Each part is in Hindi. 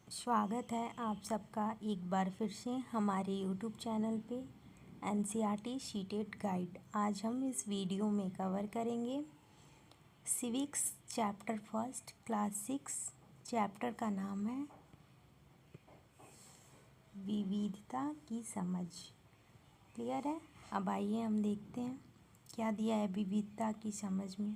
स्वागत है आप सबका एक बार फिर से हमारे यूट्यूब चैनल पे एनसीईआरटी शीटेड गाइड। आज हम इस वीडियो में कवर करेंगे civics chapter first class 6। Chapter का नाम है विविधता की समझ। क्लियर है? अब आइए हम देखते हैं क्या दिया है विविधता की समझ में।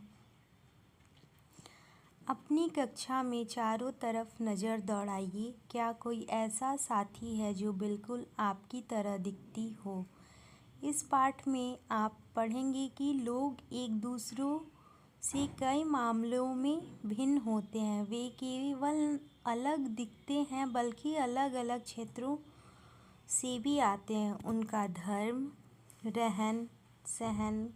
अपनी कक्षा में चारों तरफ नज़र दौड़ाइए। क्या कोई ऐसा साथी है जो बिल्कुल आपकी तरह दिखती हो? इस पाठ में आप पढ़ेंगे कि लोग एक दूसरों से कई मामलों में भिन्न होते हैं। वे केवल अलग दिखते हैं बल्कि अलग अलग क्षेत्रों से भी आते हैं। उनका धर्म, रहन सहन,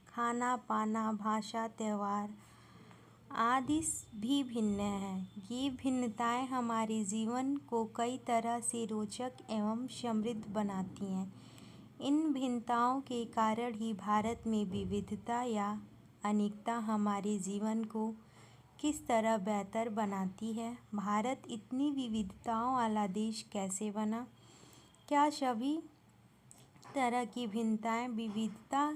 खाना पाना, भाषा, त्यौहार आदि भी भिन्न हैं। ये भिन्नताएं हमारे जीवन को कई तरह से रोचक एवं समृद्ध बनाती हैं। इन भिन्नताओं के कारण ही भारत में विविधता या अनेकता हमारे जीवन को किस तरह बेहतर बनाती है। भारत इतनी विविधताओं वाला देश कैसे बना? क्या सभी तरह की भिन्नताएं विविधता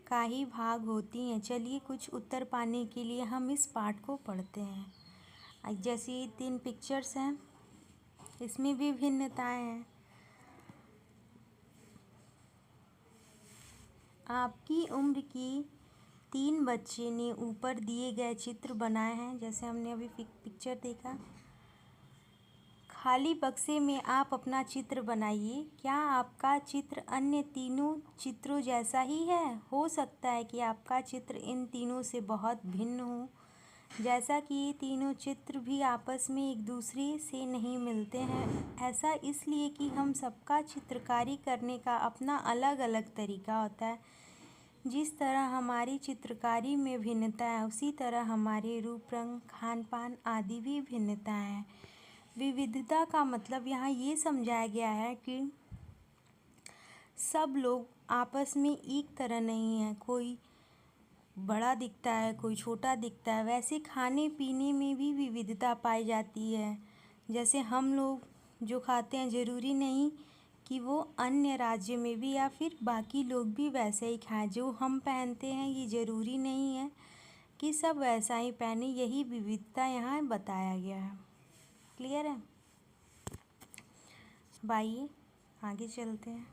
का ही भाग होती हैं? चलिए कुछ उत्तर पाने के लिए हम इस पाठ को पढ़ते हैं। जैसे 3 पिक्चर्स हैं, इसमें भी भिन्नताएं हैं। आपकी उम्र की 3 बच्चे ने ऊपर दिए गए चित्र बनाए हैं। जैसे हमने अभी पिक्चर देखा। खाली बक्से में आप अपना चित्र बनाइए। क्या आपका चित्र अन्य तीनों चित्रों जैसा ही है? हो सकता है कि आपका चित्र इन तीनों से बहुत भिन्न हो, जैसा कि ये तीनों चित्र भी आपस में एक दूसरे से नहीं मिलते हैं। ऐसा इसलिए कि हम सबका चित्रकारी करने का अपना अलग अलग तरीका होता है। जिस तरह हमारी चित्रकारी में भिन्नता है, उसी तरह हमारे रूप, रंग, खान पान आदि भी भिन्नता है। विविधता का मतलब यहाँ ये समझाया गया है कि सब लोग आपस में एक तरह नहीं है। कोई बड़ा दिखता है, कोई छोटा दिखता है। वैसे खाने पीने में भी विविधता पाई जाती है। जैसे हम लोग जो खाते हैं, ज़रूरी नहीं कि वो अन्य राज्य में भी या फिर बाकी लोग भी वैसे ही खाएं। जो हम पहनते हैं, ये ज़रूरी नहीं है कि सब वैसा ही पहने। यही विविधता यहाँ बताया गया है। क्लियर है? आइए आगे चलते हैं।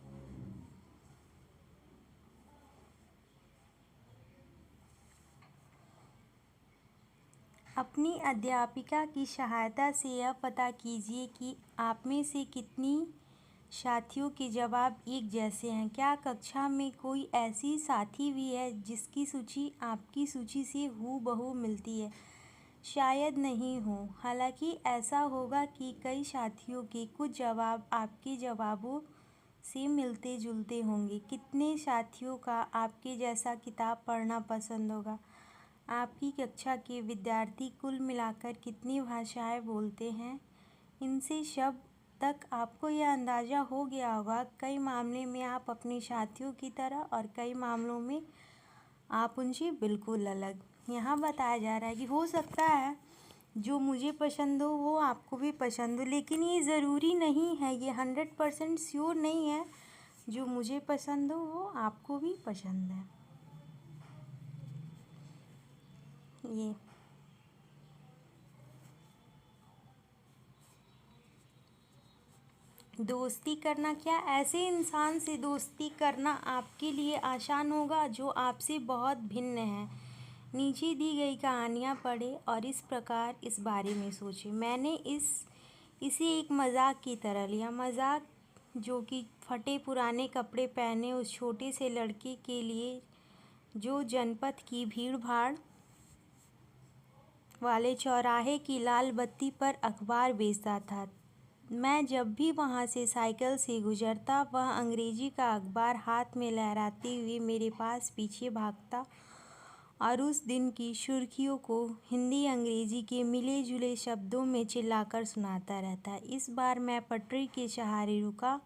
अपनी अध्यापिका की सहायता से यह पता कीजिए कि आप में से कितनी साथियों के जवाब एक जैसे हैं। क्या कक्षा में कोई ऐसी साथी भी है जिसकी सूची आपकी सूची से हूबहू मिलती है? शायद नहीं हो। हालांकि ऐसा होगा कि कई साथियों के कुछ जवाब आपके जवाबों से मिलते जुलते होंगे। कितने साथियों का आपके जैसा किताब पढ़ना पसंद होगा? आपकी कक्षा के विद्यार्थी कुल मिलाकर कितनी भाषाएं बोलते हैं? इनसे सब तक आपको यह अंदाज़ा हो गया होगा। कई मामले में आप अपने साथियों की तरह और कई मामलों में आप उनसे बिल्कुल अलग। यहाँ बताया जा रहा है कि हो सकता है जो मुझे पसंद हो वो आपको भी पसंद हो, लेकिन ये ज़रूरी नहीं है। ये 100% श्योर नहीं है जो मुझे पसंद हो वो आपको भी पसंद है। ये दोस्ती करना, क्या ऐसे इंसान से दोस्ती करना आपके लिए आसान होगा जो आपसे बहुत भिन्न है? नीचे दी गई कहानियाँ पढ़ें और इस प्रकार इस बारे में सोचें। मैंने इसे एक मजाक की तरह लिया। मजाक जो कि फटे पुराने कपड़े पहने उस छोटे से लड़के के लिए जो जनपद की भीड़ भाड़ वाले चौराहे की लाल बत्ती पर अखबार बेचता था। मैं जब भी वहाँ से साइकिल से गुजरता, वह अंग्रेजी का अखबार हाथ में लहराते हुए मेरे पास पीछे भागता और उस दिन की सुर्खियों को हिंदी अंग्रेजी के मिले जुले शब्दों में चिल्लाकर सुनाता रहता। इस बार मैं पटरी के सहारे रुका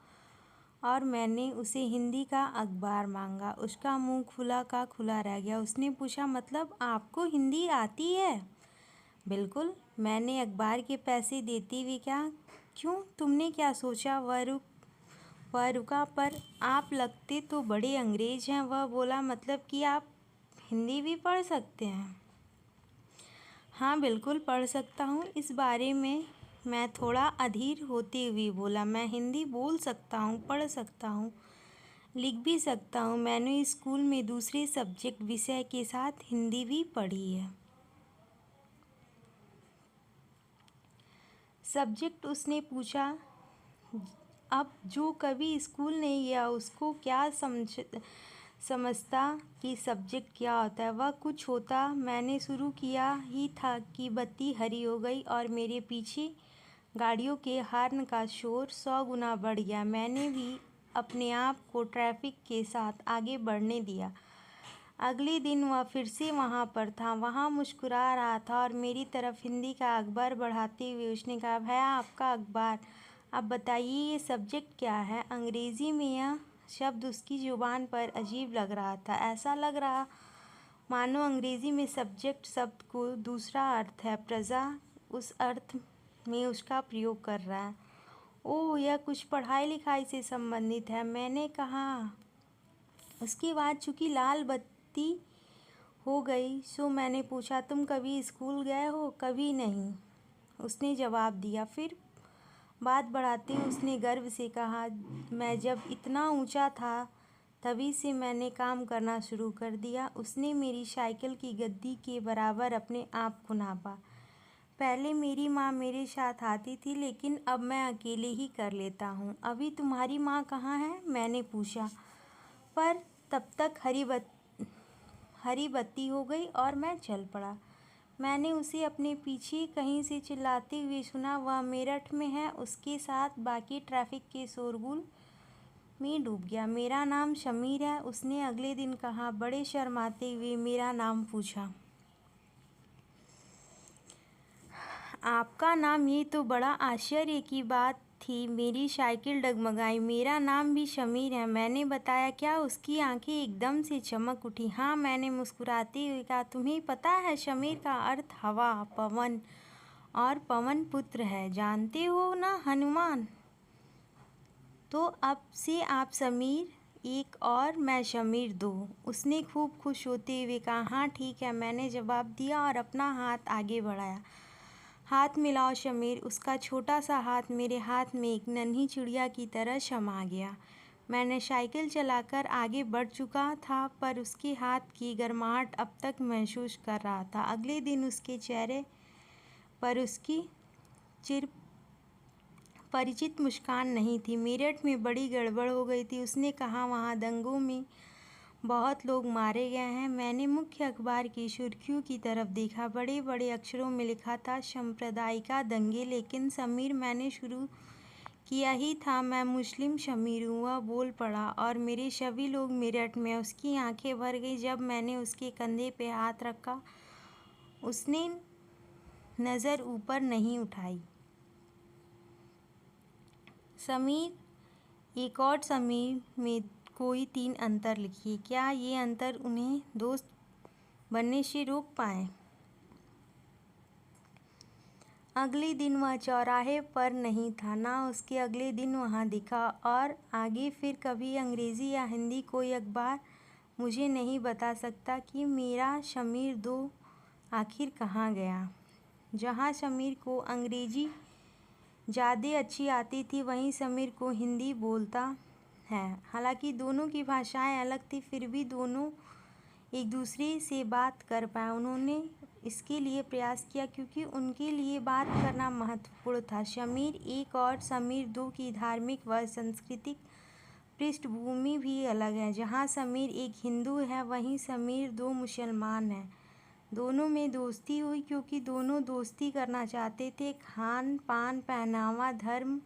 और मैंने उसे हिंदी का अखबार मांगा। उसका मुंह खुला का खुला रह गया। उसने पूछा, मतलब आपको हिंदी आती है? बिल्कुल, मैंने अखबार के पैसे देते हुए क्यों, तुमने क्या सोचा? वह रुका। पर आप लगते तो बड़े अंग्रेज हैं। वह बोला, मतलब कि आप हिंदी भी पढ़ सकते हैं? हाँ, बिल्कुल पढ़ सकता हूँ। इस बारे में मैं थोड़ा अधीर होते हुए बोला, मैं हिंदी बोल सकता हूँ, पढ़ सकता हूँ, लिख भी सकता हूँ। मैंने स्कूल में दूसरे सब्जेक्ट विषय के साथ हिंदी भी पढ़ी है। सब्जेक्ट, उसने पूछा। अब जो कभी स्कूल नहीं गया उसको क्या समझता कि सब्जेक्ट क्या होता है। वह कुछ होता। मैंने शुरू किया ही था कि बत्ती हरी हो गई और मेरे पीछे गाड़ियों के हॉर्न का शोर 100 गुना बढ़ गया। मैंने भी अपने आप को ट्रैफिक के साथ आगे बढ़ने दिया। अगले दिन वह फिर से वहाँ पर था। वहाँ मुस्कुरा रहा था और मेरी तरफ हिंदी का अखबार बढ़ाते हुए उसने कहा, भैया आपका अखबार, अब बताइए ये सब्जेक्ट क्या है? अंग्रेज़ी में यह शब्द उसकी ज़ुबान पर अजीब लग रहा था। ऐसा लग रहा मानो अंग्रेज़ी में सब्जेक्ट शब्द को दूसरा अर्थ है, प्रजा उस अर्थ में उसका प्रयोग कर रहा है। ओह, यह कुछ पढ़ाई लिखाई से संबंधित है, मैंने कहा। उसकी बात चूँकि लाल बत्ती हो गई, सो मैंने पूछा, तुम कभी स्कूल गए हो? कभी नहीं, उसने जवाब दिया। फिर बात बढ़ाते उसने गर्व से कहा, मैं जब इतना ऊंचा था तभी से मैंने काम करना शुरू कर दिया। उसने मेरी साइकिल की गद्दी के बराबर अपने आप को नापा। पहले मेरी माँ मेरे साथ आती थी, लेकिन अब मैं अकेले ही कर लेता हूँ। अभी तुम्हारी माँ कहाँ है? मैंने पूछा। पर तब तक हरी बत्ती हो गई और मैं चल पड़ा। मैंने उसे अपने पीछे कहीं से चिल्लाते हुए सुना। वह मेरठ में है। उसके साथ बाकी ट्रैफिक के शोरगुल में डूब गया। मेरा नाम शमीर है, उसने अगले दिन कहा। बड़े शर्माते हुए मेरा नाम पूछा। आपका नाम, ये तो बड़ा आश्चर्य की बात थी। मेरी साइकिल डगमगाई। मेरा नाम भी शमीर है, मैंने बताया। क्या? उसकी आंखें एकदम से चमक उठी। हाँ, मैंने मुस्कुराते हुए कहा। तुम्हें पता है शमीर का अर्थ हवा, पवन और पवन पुत्र है। जानते हो ना हनुमान? तो अब से आप समीर 1 और मैं शमीर 2। उसने खूब खुश होते हुए कहा। हाँ ठीक है, मैंने जवाब दिया और अपना हाथ आगे बढ़ाया। हाथ मिलाओ शमीर। उसका छोटा सा हाथ मेरे हाथ में एक नन्ही चिड़िया की तरह समा गया। मैंने साइकिल चलाकर आगे बढ़ चुका था, पर उसके हाथ की गर्माहट अब तक महसूस कर रहा था। अगले दिन उसके चेहरे पर उसकी चिर परिचित मुस्कान नहीं थी। मेरठ में बड़ी गड़बड़ हो गई थी, उसने कहा। वहाँ दंगों में बहुत लोग मारे गए हैं। मैंने मुख्य अखबार की सुर्खियों की तरफ देखा। बड़े बड़े अक्षरों में लिखा था, सांप्रदायिक दंगे। लेकिन समीर, मैंने शुरू किया ही था। मैं मुस्लिम शमीर हूँ, वह बोल पड़ा। और मेरे सभी लोग मेरठ में। उसकी आंखें भर गई जब मैंने उसके कंधे पे हाथ रखा। उसने नज़र ऊपर नहीं उठाई। समीर, एक और समीर में कोई 3 अंतर लिखिए। क्या ये अंतर उन्हें दोस्त बनने से रोक पाए? अगले दिन वह चौराहे पर नहीं था, ना उसके अगले दिन वहाँ दिखा, और आगे फिर कभी अंग्रेज़ी या हिंदी कोई अखबार मुझे नहीं बता सकता कि मेरा शमीर 2 आखिर कहाँ गया। जहाँ शमीर को अंग्रेज़ी ज़्यादा अच्छी आती थी, वहीं समीर को हिंदी बोलता है। हालांकि दोनों की भाषाएं अलग थी, फिर भी दोनों एक दूसरे से बात कर पाए। उन्होंने इसके लिए प्रयास किया क्योंकि उनके लिए बात करना महत्वपूर्ण था। शमीर 1 और शमीर 2 की धार्मिक व सांस्कृतिक पृष्ठभूमि भी अलग है। जहाँ शमीर 1 हिंदू है, वहीं शमीर 2 मुसलमान है। दोनों में दोस्ती हुई क्योंकि दोनों दोस्ती करना चाहते थे। खान पान, पहनावा, धर्म,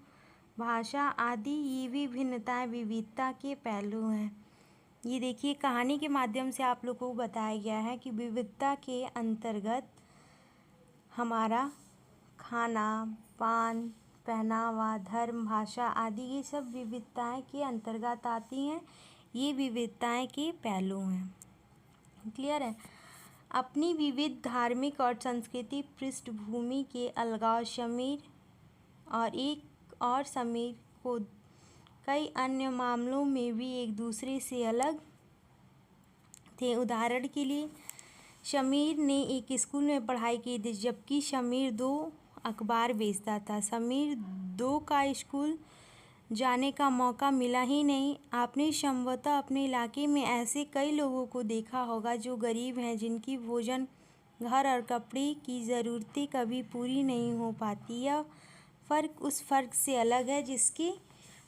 भाषा आदि ये भी भिन्नताएं विविधता के पहलू हैं। ये देखिए, कहानी के माध्यम से आप लोगों को बताया गया है कि विविधता के अंतर्गत हमारा खाना, पान, पहनावा, धर्म, भाषा आदि ये सब विविधताएं के अंतर्गत आती हैं। ये विविधताएं के पहलू हैं। क्लियर है? अपनी विविध धार्मिक और सांस्कृतिक पृष्ठभूमि के अलगाव, शमीर और 1 और समीर को कई अन्य मामलों में भी एक दूसरे से अलग थे। उदाहरण के लिए समीर ने एक स्कूल में पढ़ाई की थी, जबकि समीर 2 अखबार बेचता था। समीर 2 का स्कूल जाने का मौका मिला ही नहीं। आपने संभवतः अपने इलाके में ऐसे कई लोगों को देखा होगा जो गरीब हैं, जिनकी भोजन, घर और कपड़े की ज़रूरतें कभी पूरी नहीं हो पाती। यह फ़र्क उस फ़र्क से अलग है जिसके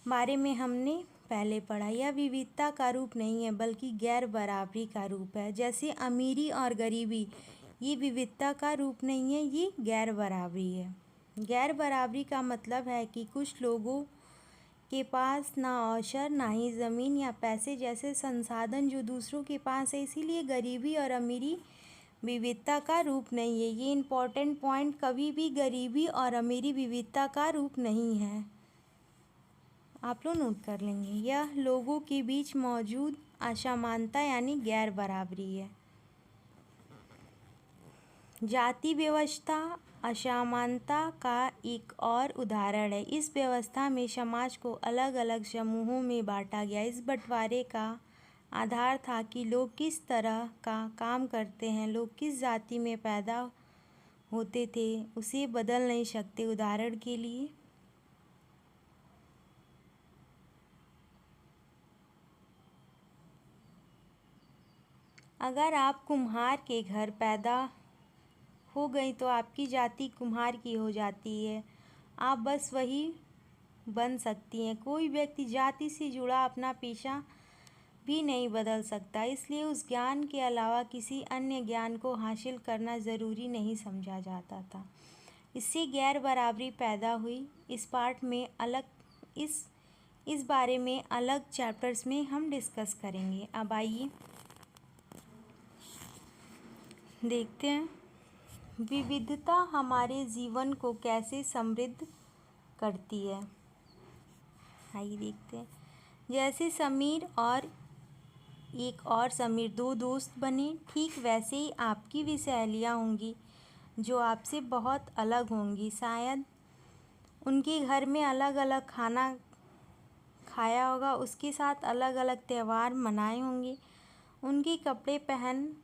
बारे में हमने पहले पढ़ा। यह विविधता का रूप नहीं है, बल्कि गैर बराबरी का रूप है। जैसे अमीरी और गरीबी, ये विविधता का रूप नहीं है, ये गैर बराबरी है। गैर बराबरी का मतलब है कि कुछ लोगों के पास ना अवसर, ना ही ज़मीन या पैसे जैसे संसाधन जो दूसरों के पास है। इसीलिए गरीबी और अमीरी विविधता का रूप नहीं है। ये इम्पोर्टेंट पॉइंट, कभी भी गरीबी और अमीरी विविधता का रूप नहीं है। आप लोग नोट कर लेंगे। यह लोगों के बीच मौजूद असमानता यानी गैर बराबरी है। जाति व्यवस्था असमानता का एक और उदाहरण है। इस व्यवस्था में समाज को अलग अलग समूहों में बांटा गया। इस बंटवारे का आधार था कि लोग किस तरह का काम करते हैं, लोग किस जाति में पैदा होते थे, उसे बदल नहीं सकते। उदाहरण के लिए अगर आप कुम्हार के घर पैदा हो गई तो आपकी जाति कुम्हार की हो जाती है। आप बस वही बन सकती हैं। कोई व्यक्ति जाति से जुड़ा अपना पेशा भी नहीं बदल सकता। इसलिए उस ज्ञान के अलावा किसी अन्य ज्ञान को हासिल करना ज़रूरी नहीं समझा जाता था। इससे गैर बराबरी पैदा हुई। इस पार्ट में इस बारे में अलग चैप्टर्स में हम डिस्कस करेंगे। अब आइए देखते हैं विविधता हमारे जीवन को कैसे समृद्ध करती है। आइए देखते हैं। जैसे समीर और एक और समीर 2 दोस्त बने, ठीक वैसे ही आपकी भी सहेलियाँ होंगी जो आपसे बहुत अलग होंगी। शायद उनके घर में अलग अलग खाना खाया होगा, उसके साथ अलग अलग त्यौहार मनाए होंगे, उनके कपड़े पहन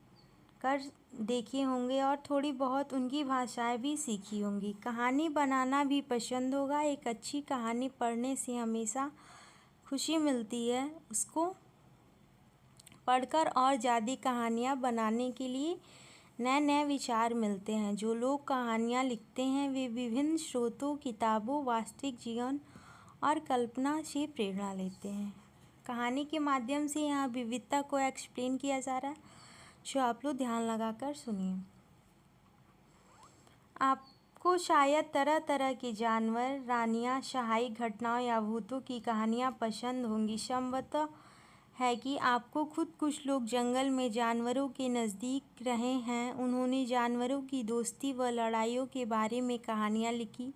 कर देखे होंगे और थोड़ी बहुत उनकी भाषाएं भी सीखी होंगी। कहानी बनाना भी पसंद होगा। एक अच्छी कहानी पढ़ने से हमेशा खुशी मिलती है। उसको पढ़कर और ज़्यादा कहानियाँ बनाने के लिए नए नए विचार मिलते हैं। जो लोग कहानियाँ लिखते हैं वे विभिन्न स्रोतों, किताबों, वास्तविक जीवन और कल्पना से प्रेरणा लेते हैं। कहानी के माध्यम से यहाँ विविधता को एक्सप्लेन किया जा रहा है, जो आप लोग ध्यान लगाकर सुनिए। आपको शायद तरह तरह के जानवर, रानियाँ, सहायक घटनाओं या भूतों की कहानियाँ पसंद होंगी। संभवतः है कि आपको खुद कुछ लोग जंगल में जानवरों के नज़दीक रहे हैं। उन्होंने जानवरों की दोस्ती व लड़ाइयों के बारे में कहानियाँ लिखी।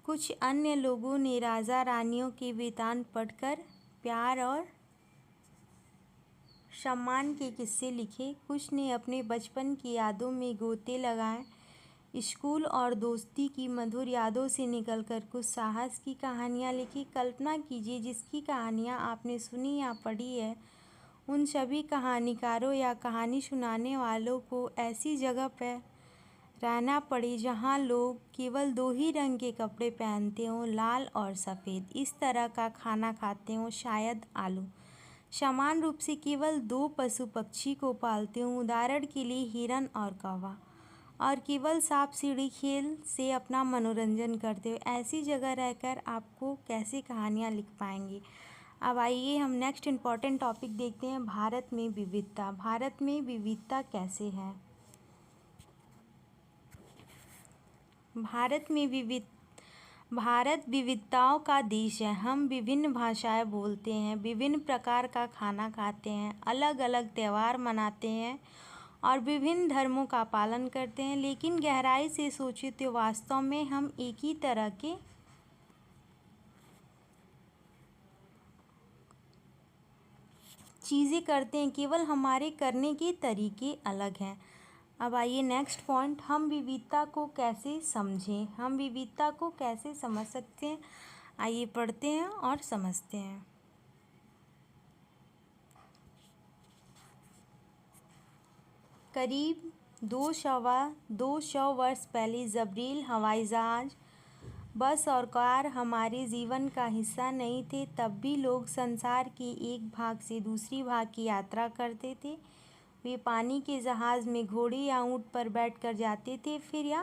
कुछ अन्य लोगों ने राजा रानियों के वृत्तांत पढ़कर प्यार और सम्मान के किस्से लिखे। कुछ ने अपने बचपन की यादों में गोते लगाए। स्कूल और दोस्ती की मधुर यादों से निकलकर कुछ साहस की कहानियाँ लिखी। कल्पना कीजिए जिसकी कहानियाँ आपने सुनी या पढ़ी है, उन सभी कहानीकारों या कहानी सुनाने वालों को ऐसी जगह पर रहना पड़े जहाँ लोग केवल 2 ही रंग के कपड़े पहनते हों, लाल और सफ़ेद। इस तरह का खाना खाते हों, शायद आलू। समान रूप से केवल 2 पशु पक्षी को पालते हों, उदाहरण के लिए हिरन और कौवा, और केवल सांप सीढ़ी खेल से अपना मनोरंजन करते हो। ऐसी जगह रहकर आपको कैसे कहानियाँ लिख पाएंगे। अब आइए हम नेक्स्ट इम्पॉर्टेंट टॉपिक देखते हैं, भारत में विविधता। भारत में विविधता कैसे है। भारत विविधताओं का देश है। हम विभिन्न भाषाएं बोलते हैं, विभिन्न प्रकार का खाना खाते हैं, अलग अलग त्यौहार मनाते हैं और विभिन्न धर्मों का पालन करते हैं। लेकिन गहराई से सोचे तो वास्तव में हम एक ही तरह के चीज़ें करते हैं, केवल हमारे करने के तरीके अलग हैं। अब आइए नेक्स्ट पॉइंट, हम विविधता को कैसे समझें। हम विविधता को कैसे समझ सकते हैं। आइए पढ़ते हैं और समझते हैं। करीब 200 वर्ष पहले जबरील हवाई जहाज, बस और कार हमारे जीवन का हिस्सा नहीं थे। तब भी लोग संसार के एक भाग से दूसरी भाग की यात्रा करते थे। वे पानी के जहाज़ में घोड़े या ऊँट पर बैठकर जाते थे, फिर या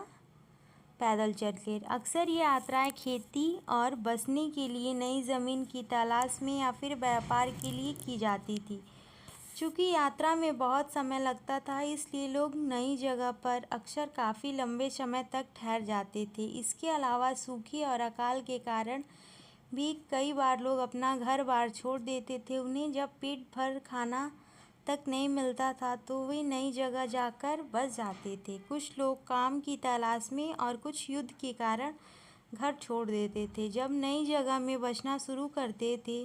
पैदल चलकर। अक्सर ये यात्राएं खेती और बसने के लिए नई ज़मीन की तलाश में या फिर व्यापार के लिए की जाती थी। चूँकि यात्रा में बहुत समय लगता था, इसलिए लोग नई जगह पर अक्सर काफ़ी लंबे समय तक ठहर जाते थे। इसके अलावा सूखे और अकाल के कारण भी कई बार लोग अपना घर बार छोड़ देते थे। उन्हें जब पेट भर खाना तक नहीं मिलता था तो वे नई जगह जाकर बस जाते थे। कुछ लोग काम की तलाश में और कुछ युद्ध के कारण घर छोड़ देते थे। जब नई जगह में बसना शुरू करते थे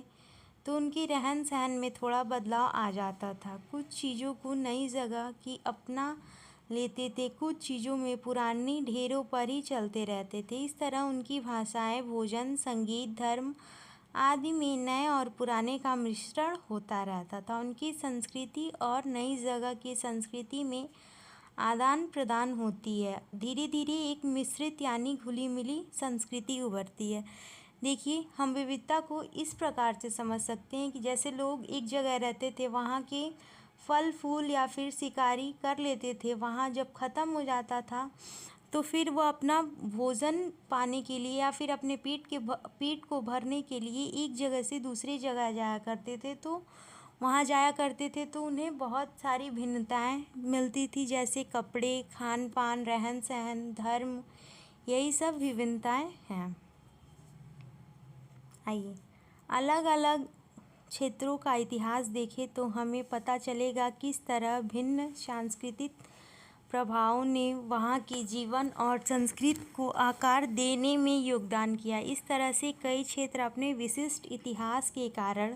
तो उनके रहन सहन में थोड़ा बदलाव आ जाता था। कुछ चीज़ों को नई जगह की अपना लेते थे, कुछ चीज़ों में पुरानी ढेरों पर ही चलते रहते थे। इस तरह उनकी भाषाएं, भोजन, संगीत, धर्म आदि में नए और पुराने का मिश्रण होता रहता था। उनकी संस्कृति और नई जगह की संस्कृति में आदान प्रदान होती है। धीरे धीरे एक मिश्रित यानी घुली मिली संस्कृति उभरती है। देखिए, हम विविधता को इस प्रकार से समझ सकते हैं कि जैसे लोग एक जगह रहते थे, वहाँ के फल फूल या फिर शिकारी कर लेते थे। वहाँ जब ख़त्म हो जाता था तो फिर वो अपना भोजन पाने के लिए या फिर अपने पेट को भरने के लिए एक जगह से दूसरी जगह जाया करते थे। तो वहाँ जाया करते थे तो उन्हें बहुत सारी भिन्नताएं मिलती थी, जैसे कपड़े, खान पान, रहन सहन, धर्म, यही सब विभिन्नताएं हैं। आइए अलग अलग क्षेत्रों का इतिहास देखें तो हमें पता चलेगा किस तरह भिन्न सांस्कृतिक प्रभावों ने वहाँ के जीवन और संस्कृति को आकार देने में योगदान किया। इस तरह से कई क्षेत्र अपने विशिष्ट इतिहास के कारण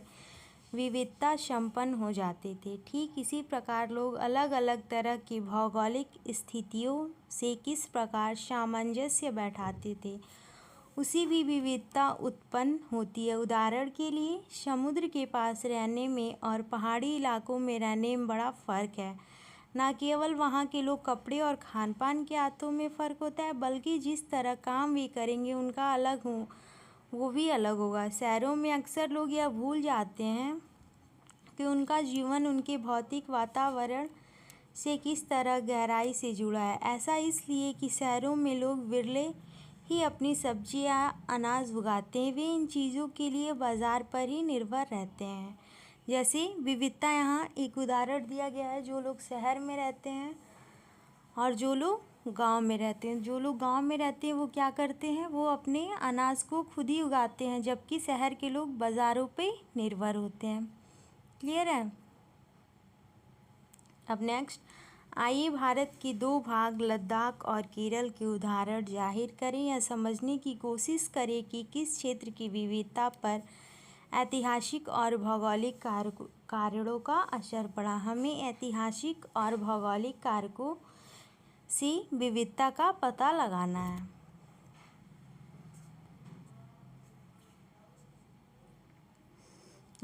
विविधता संपन्न हो जाते थे। ठीक इसी प्रकार लोग अलग अलग तरह की भौगोलिक स्थितियों से किस प्रकार सामंजस्य बैठाते थे, उसी भी विविधता उत्पन्न होती है। उदाहरण के लिए समुद्र के पास रहने में और पहाड़ी इलाकों में रहने में बड़ा फ़र्क है। न केवल वहाँ के लोग कपड़े और खान पान के आदतों में फ़र्क होता है, बल्कि जिस तरह काम वे करेंगे उनका अलग हो वो भी अलग होगा। शहरों में अक्सर लोग यह भूल जाते हैं कि उनका जीवन उनके भौतिक वातावरण से किस तरह गहराई से जुड़ा है। ऐसा इसलिए कि शहरों में लोग विरले ही अपनी सब्जियां, अनाज उगाते हैं। वे इन चीज़ों के लिए बाज़ार पर ही निर्भर रहते हैं। जैसे विविधता, यहाँ एक उदाहरण दिया गया है, जो लोग शहर में रहते हैं और जो लोग गांव में रहते हैं। जो लोग गांव में रहते हैं वो क्या करते हैं, वो अपने अनाज को खुद ही उगाते हैं, जबकि शहर के लोग बाज़ारों पे निर्भर होते हैं। क्लियर है? अब नेक्स्ट आइए भारत के दो भाग लद्दाख और केरल के उदाहरण जाहिर करें या समझने की कोशिश करें कि किस क्षेत्र की विविधता पर ऐतिहासिक और भौगोलिक कारणों का असर पड़ा। हमें ऐतिहासिक और भौगोलिक कारकों से विविधता का पता लगाना है।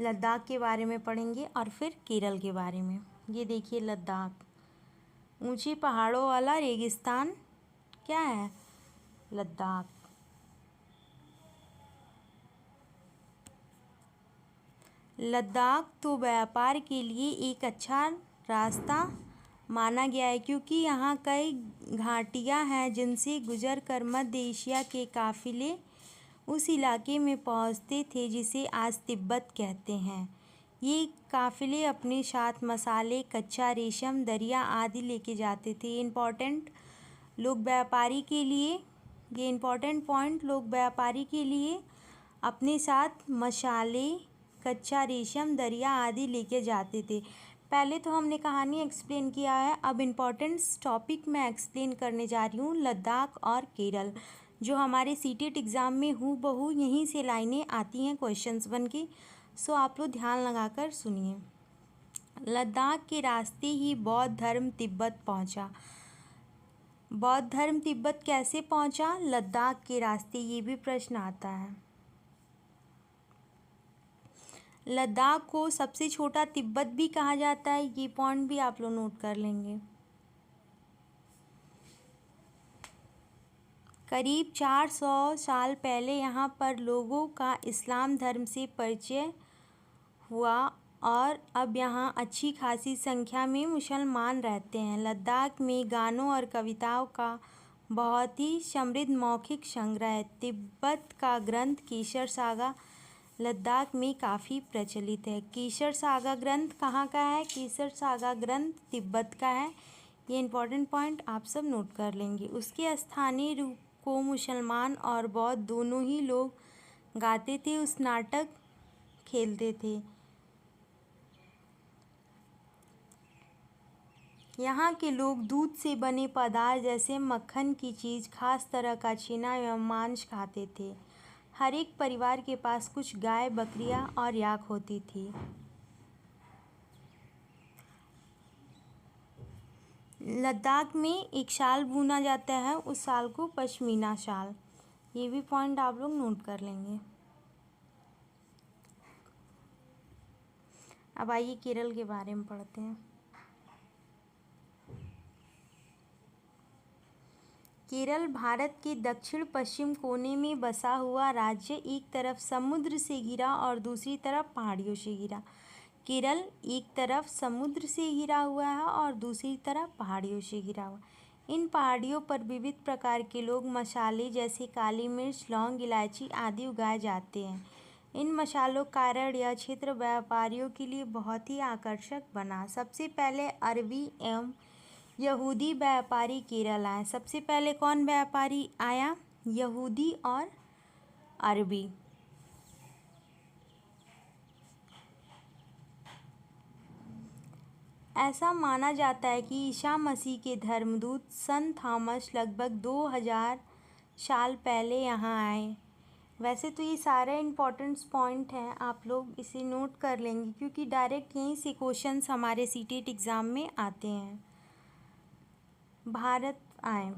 लद्दाख के बारे में पढ़ेंगे और फिर केरल के बारे में। ये देखिए, लद्दाख ऊंचे पहाड़ों वाला रेगिस्तान क्या है? लद्दाख। लद्दाख तो व्यापार के लिए एक अच्छा रास्ता माना गया है, क्योंकि यहाँ कई घाटियाँ हैं जिनसे गुजर कर मध्य एशिया के काफ़िले उस इलाके में पहुँचते थे जिसे आज तिब्बत कहते हैं। ये काफ़िले अपने साथ मसाले, कच्चा रेशम, दरिया आदि लेके जाते थे। ये इम्पोर्टेंट पॉइंट, लोग व्यापारी के लिए अपने साथ मसाले, कच्चा रेशम, दरिया आदि लेके जाते थे। पहले तो हमने कहानी एक्सप्लेन किया है, अब इम्पोर्टेंट टॉपिक मैं एक्सप्लेन करने जा रही हूँ, लद्दाख और केरल, जो हमारे सीटेट एग्ज़ाम में हूबहू यहीं से लाइनें आती हैं क्वेश्चंस बन के। सो आप लोग ध्यान लगाकर सुनिए। लद्दाख के रास्ते ही बौद्ध धर्म तिब्बत पहुंचा। बौद्ध धर्म तिब्बत कैसे पहुंचा? लद्दाख के रास्ते, ये भी प्रश्न आता है। लद्दाख को सबसे छोटा तिब्बत भी कहा जाता है, ये पॉइंट भी आप लोग नोट कर लेंगे। करीब 400 साल पहले यहाँ पर लोगों का इस्लाम धर्म से परिचय हुआ और अब यहाँ अच्छी खासी संख्या में मुसलमान रहते हैं। लद्दाख में गानों और कविताओं का बहुत ही समृद्ध मौखिक संग्रह है। तिब्बत का ग्रंथ केसर सागा लद्दाख में काफ़ी प्रचलित है। केसर सागा ग्रंथ कहाँ का है? केसर सागा ग्रंथ तिब्बत का है। ये इम्पोर्टेंट पॉइंट आप सब नोट कर लेंगे। उसके स्थानीय रूप को मुसलमान और बौद्ध दोनों ही लोग गाते थे, उस नाटक खेलते थे। यहाँ के लोग दूध से बने पदार्थ जैसे मक्खन की चीज़, खास तरह का छेना एवं मांस खाते थे। हर एक परिवार के पास कुछ गाय, बकरियाँ और याक होती थी। लद्दाख में एक शाल बुना जाता है, उस शाल को पश्मीना शाल। ये भी पॉइंट आप लोग नोट कर लेंगे। अब आइए केरल के बारे में पढ़ते हैं। केरल भारत के दक्षिण पश्चिम कोने में बसा हुआ राज्य, एक तरफ समुद्र से घिरा और दूसरी तरफ पहाड़ियों से घिरा। केरल एक तरफ समुद्र से घिरा हुआ है और दूसरी तरफ पहाड़ियों से घिरा हुआ। इन पहाड़ियों पर विविध प्रकार के लोग मसाले जैसे काली मिर्च, लौंग, इलायची आदि उगाए जाते हैं। इन मसालों के कारण यह क्षेत्र व्यापारियों के लिए बहुत ही आकर्षक बना। सबसे पहले अरबी एवं यहूदी व्यापारी केरल आए। सबसे पहले कौन व्यापारी आया? यहूदी और अरबी। ऐसा माना जाता है कि ईसा मसीह के धर्मदूत संत थॉमस लगभग 2000 साल पहले यहाँ आए। वैसे तो ये सारे इम्पोर्टेंट पॉइंट हैं, आप लोग इसे नोट कर लेंगे क्योंकि डायरेक्ट यहीं से क्वेश्चंस हमारे सीटेट एग्ज़ाम में आते हैं। भारत आए।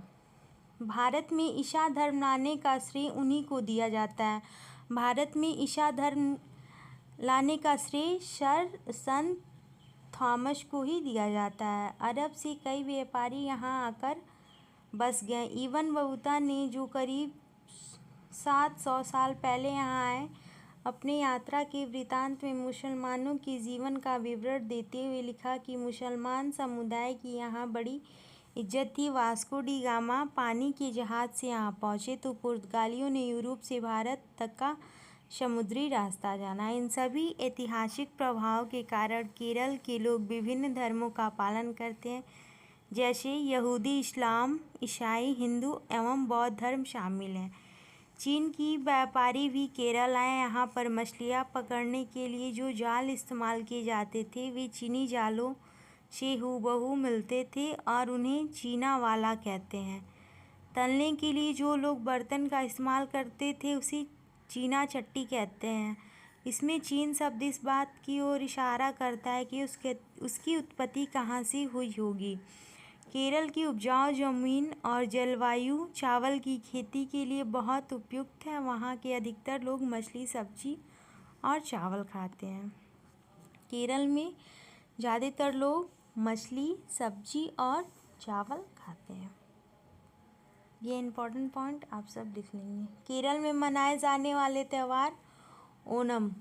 भारत में ईसा धर्म लाने का श्रेय उन्हीं को दिया जाता है। भारत में ईसा धर्म लाने का श्रेय संत थॉमस को ही दिया जाता है। अरब से कई व्यापारी यहाँ आकर बस गए। इब्न बतूता ने, जो करीब 700 साल पहले यहाँ आए, अपने यात्रा के वृतांत में मुसलमानों के जीवन का विवरण देते हुए लिखा कि मुसलमान समुदाय की यहाँ बड़ी इज्जत थी। वास्को डी गामा पानी के जहाज़ से यहाँ पहुँचे तो पुर्तगालियों ने यूरोप से भारत तक का समुद्री रास्ता जाना। इन सभी ऐतिहासिक प्रभाव के कारण केरल के लोग विभिन्न धर्मों का पालन करते हैं, जैसे यहूदी, इस्लाम, ईसाई, हिंदू एवं बौद्ध धर्म शामिल हैं। चीन की व्यापारी भी केरल आए। यहाँ पर मछलियाँ पकड़ने के लिए जो जाल इस्तेमाल किए जाते थे वे चीनी जालों से हूबहू मिलते थे और उन्हें चीना वाला कहते हैं। तलने के लिए जो लोग बर्तन का इस्तेमाल करते थे उसे चीना चट्टी कहते हैं। इसमें चीन शब्द इस बात की ओर इशारा करता है कि उसकी उत्पत्ति कहाँ से हुई होगी। केरल की उपजाऊ जमीन और जलवायु चावल की खेती के लिए बहुत उपयुक्त है। वहाँ के अधिकतर लोग मछली, सब्जी और चावल खाते हैं। केरल में ज़्यादातर लोग मछली, सब्जी और चावल खाते हैं। ये इम्पोर्टेंट पॉइंट आप सब लिख लेंगे। केरल में मनाए जाने वाले त्यौहार ओणम।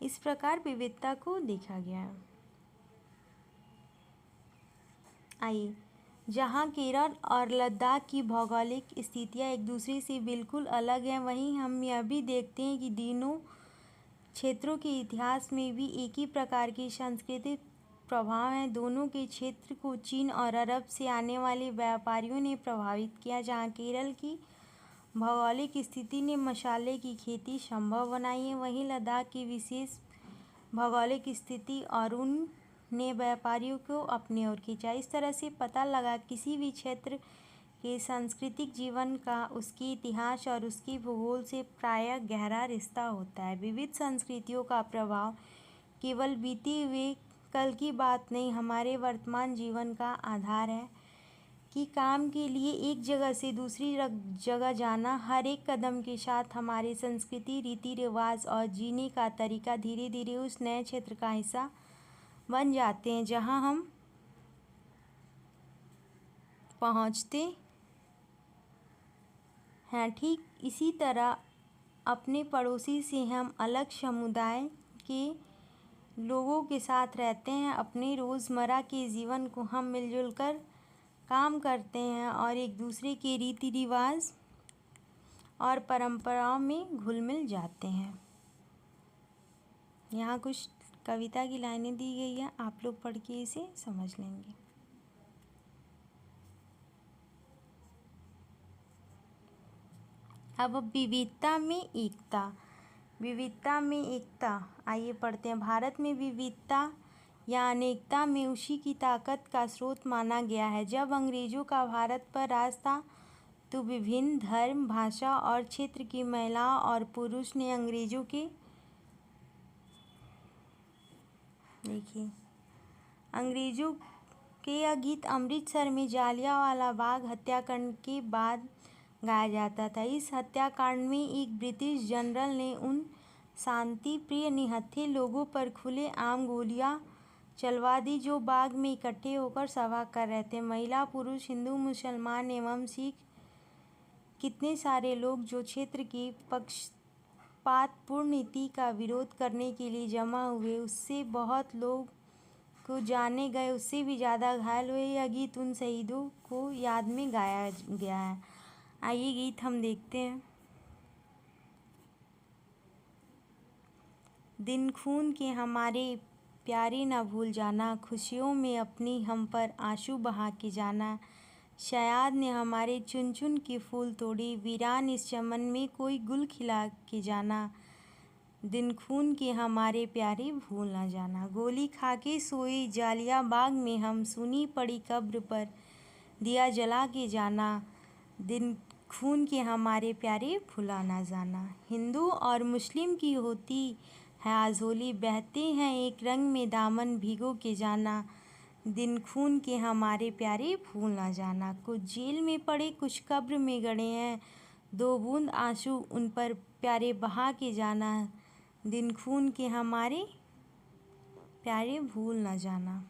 इस प्रकार विविधता को देखा गया है। आइए, जहाँ केरल और लद्दाख की भौगोलिक स्थितियाँ एक दूसरे से बिल्कुल अलग हैं, वहीं हम यह भी देखते हैं कि तीनों क्षेत्रों के इतिहास में भी एक ही प्रकार की सांस्कृतिक प्रभाव हैं। दोनों के क्षेत्र को चीन और अरब से आने वाले व्यापारियों ने प्रभावित किया। जहाँ केरल की भौगोलिक स्थिति ने मसाले की खेती संभव बनाई है, वहीं लद्दाख की विशेष भौगोलिक स्थिति और उनने व्यापारियों को अपनी ओर खींचा। इस तरह से पता लगा किसी भी क्षेत्र के सांस्कृतिक जीवन का उसके इतिहास और उसकी भूगोल से प्रायः गहरा रिश्ता होता है। विविध संस्कृतियों का प्रभाव केवल बीते हुए कल की बात नहीं, हमारे वर्तमान जीवन का आधार है। कि काम के लिए एक जगह से दूसरी जगह जाना, हर एक कदम के साथ हमारे संस्कृति, रीति रिवाज और जीने का तरीका धीरे धीरे उस नए क्षेत्र का हिस्सा बन जाते हैं जहां हम पहुंचते हैं। ठीक इसी तरह अपने पड़ोसी से हम अलग समुदाय के लोगों के साथ रहते हैं। अपने रोज़मर्रा के जीवन को हम मिलजुल कर काम करते हैं और एक दूसरे के रीति रिवाज और परंपराओं में घुल मिल जाते हैं। यहाँ कुछ कविता की लाइनें दी गई हैं, आप लोग पढ़ के इसे समझ लेंगे। अब विविधता में एकता। विविधता में एकता, आइए पढ़ते हैं। भारत में विविधता या अनेकता में उसी की ताकत का स्रोत माना गया है। जब अंग्रेजों का भारत पर राज था तो विभिन्न धर्म, भाषा और क्षेत्र की महिलाओं और पुरुष ने अंग्रेजों के यह गीत अमृतसर में जालियांवाला बाग हत्याकांड के बाद गाया जाता था। इस हत्याकांड में एक ब्रिटिश जनरल ने उन शांति प्रिय निहत्थे लोगों पर खुलेआम गोलियां चलवा दी जो बाग में इकट्ठे होकर सभा कर रहे थे। महिला, पुरुष, हिंदू, मुसलमान एवं सिख, कितने सारे लोग जो क्षेत्र की पक्षपातपूर्ण नीति का विरोध करने के लिए जमा हुए। उससे बहुत लोग को जाने गए, उससे भी ज़्यादा घायल हुए। यह गीत उन शहीदों को याद में गाया गया है। आइए गीत हम देखते हैं। दिन खून के हमारे प्यारे न भूल जाना, खुशियों में अपनी हम पर आंसू बहा के जाना। शायद ने हमारे चुन चुन के फूल तोड़े, वीरान इस चमन में कोई गुल खिला के जाना। दिन खून के हमारे प्यारे भूल न जाना। गोली खा के सोए जालिया बाग में हम, सुनी पड़ी कब्र पर दिया जला के जाना। दिन खून के हमारे प्यारे भूला ना जाना। हिंदू और मुस्लिम की होती है आज होली, बहते हैं एक रंग में दामन भिगो के जाना। दिन खून के हमारे प्यारे भूल ना जाना। कुछ जेल में पड़े, कुछ कब्र में गड़े हैं, दो बूंद आंसू उन पर प्यारे बहा के जाना। दिन खून के हमारे प्यारे भूल ना जाना।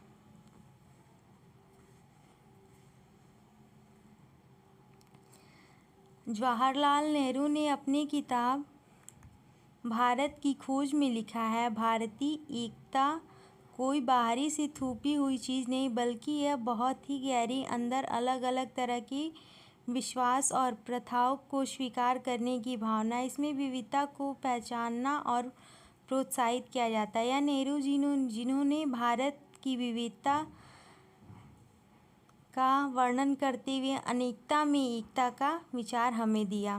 जवाहरलाल नेहरू ने अपनी किताब भारत की खोज में लिखा है, भारतीय एकता कोई बाहरी से थोपी हुई चीज़ नहीं, बल्कि यह बहुत ही गहरी अंदर अलग अलग तरह के विश्वास और प्रथाओं को स्वीकार करने की भावना। इसमें विविधता को पहचानना और प्रोत्साहित किया जाता है। यह नेहरू जिन्होंने भारत की विविधता का वर्णन करते हुए अनेकता में एकता का विचार हमें दिया।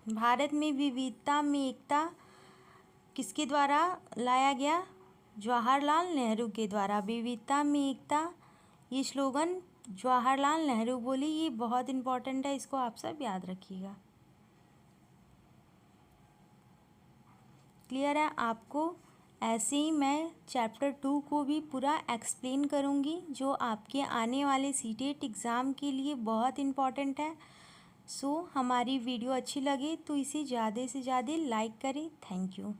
भारत में विविधता में एकता किसके द्वारा लाया गया? जवाहरलाल नेहरू के द्वारा। विविधता में एकता, ये स्लोगन जवाहरलाल नेहरू बोले। ये बहुत इम्पोर्टेंट है, इसको आप सब याद रखिएगा। क्लियर है आपको? ऐसे ही मैं चैप्टर 2 को भी पूरा एक्सप्लेन करूँगी, जो आपके आने वाले सीटेट एग्ज़ाम के लिए बहुत इम्पॉर्टेंट है। सो हमारी वीडियो अच्छी लगे तो इसे ज़्यादा से ज़्यादा लाइक करें। Thank you.